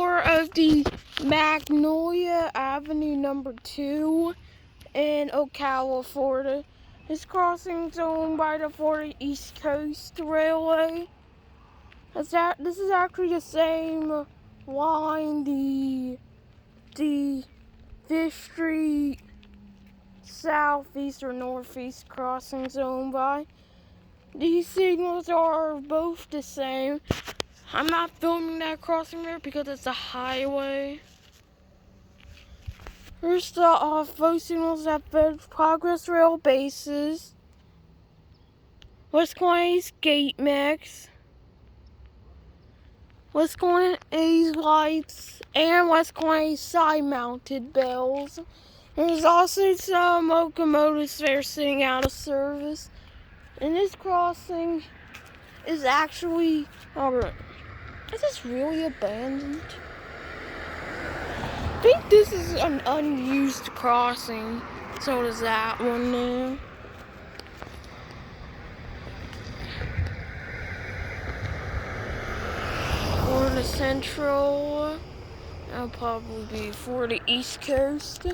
tour of the Magnolia Avenue number 2 in Ocala, Florida. This crossing is owned by the Florida East Coast Railway. This is actually the same line the 5th Street Southeast or Northeast crossing is owned by. These signals are both the same. I'm not filming that crossing there because it's a highway. Here's the both signals at both Progress Rail bases. West Cornell's gate mix. West Cornell's lights and West Cornell's side-mounted bells. There's also some locomotives there sitting out of service. And this crossing is actually, is this really abandoned? I think this is an unused crossing. So does that one there. Florida Central. That'll probably be Florida East Coast.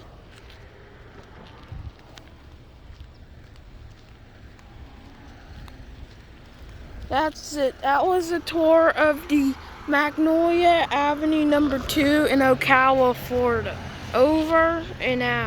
That's it. That was a tour of the Magnolia Avenue number 2 in Ocala, Florida. Over and out.